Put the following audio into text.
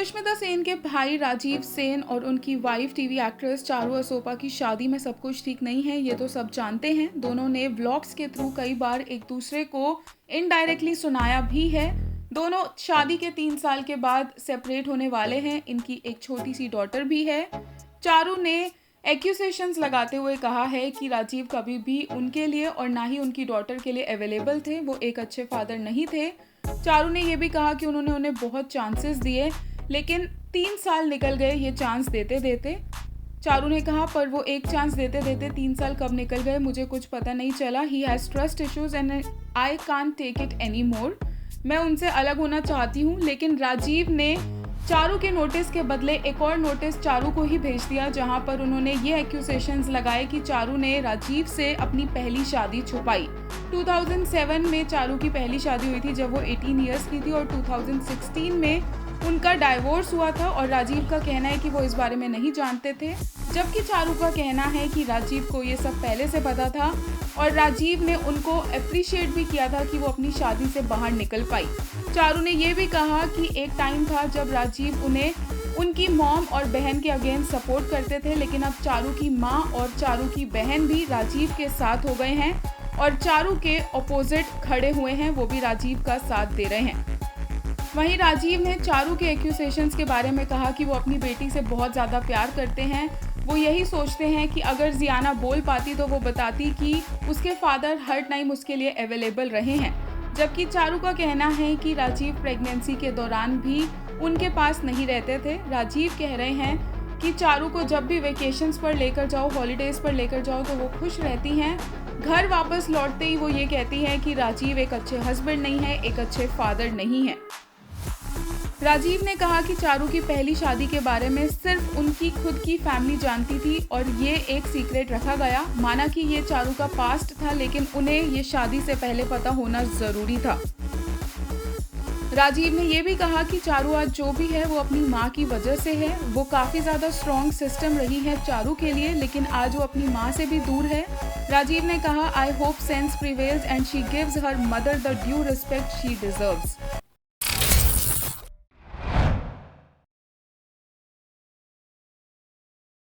सुष्मिता सेन के भाई राजीव सेन और उनकी wife TV actress Charu Asopa की शादी में सब कुछ ठीक नहीं है, ये तो सब जानते हैं। दोनों ने व्लॉग्स के थ्रू कई बार एक दूसरे को इनडायरेक्टली सुनाया भी है। दोनों शादी के 3 साल के बाद सेपरेट होने वाले हैं। इनकी एक छोटी सी डॉटर भी है। चारू ने एक्यूजेशंस लगाते हुए कहा है कि राजीव कभी भी उनके लिए और ना ही उनकी डॉटर के लिए अवेलेबल थे। वो एक अच्छे फादर नहीं थे। चारू ने यह भी कहा कि उन्होंने उन्हें बहुत चांसेस दिए, लेकिन 3 साल निकल गए ये चांस देते देते। चारू ने कहा, पर वो एक चांस देते देते 3 साल कब निकल गए मुझे कुछ पता नहीं चला। He has trust issues and I can't take it any more. मैं उनसे अलग होना चाहती हूँ। लेकिन राजीव ने चारू के नोटिस के बदले एक और नोटिस चारू को ही भेज दिया, जहां पर उन्होंने ये एक्यूजेशंस लगाए कि चारू ने राजीव से अपनी पहली शादी छुपाई। 2007 में चारू की पहली शादी हुई थी जब वो 18 ईयर्स की थी और 2016 में उनका डाइवोर्स हुआ था और राजीव का कहना है कि वो इस बारे में नहीं जानते थे, जबकि चारू का कहना है कि राजीव को ये सब पहले से पता था और राजीव ने उनको अप्रिशिएट भी किया था कि वो अपनी शादी से बाहर निकल पाई। चारू ने ये भी कहा कि एक टाइम था जब राजीव उन्हें उनकी मॉम और बहन के अगेंस्ट सपोर्ट करते थे, लेकिन अब चारू की माँ और चारू की बहन भी राजीव के साथ हो गए हैं और चारू के अपोजिट खड़े हुए हैं, वो भी राजीव का साथ दे रहे हैं। वहीं राजीव ने चारू के एक्यूजेशंस के बारे में कहा कि वो अपनी बेटी से बहुत ज़्यादा प्यार करते हैं। वो यही सोचते हैं कि अगर जियाना बोल पाती तो वो बताती कि उसके फादर हर टाइम उसके लिए अवेलेबल रहे हैं, जबकि चारू का कहना है कि राजीव प्रेगनेंसी के दौरान भी उनके पास नहीं रहते थे। राजीव कह रहे हैं कि चारू को जब भी वेकेशंस पर लेकर जाओ, हॉलीडेज़ पर लेकर जाओ तो वो खुश रहती हैं। घर वापस लौटते ही वो ये कहती हैं कि राजीव एक अच्छे हस्बैंड नहीं है, एक अच्छे फादर नहीं है। राजीव ने कहा कि चारू की पहली शादी के बारे में सिर्फ उनकी खुद की फैमिली जानती थी और ये एक सीक्रेट रखा गया। माना कि ये चारू का पास्ट था, लेकिन उन्हें ये शादी से पहले पता होना ज़रूरी था। राजीव ने यह भी कहा कि चारू आज जो भी है वो अपनी माँ की वजह से है। वो काफ़ी ज़्यादा स्ट्रॉन्ग सिस्टम रही है चारू के लिए, लेकिन आज वो अपनी माँ से भी दूर है। राजीव ने कहा, I hope sense prevails and she gives her mother the due respect she deserves.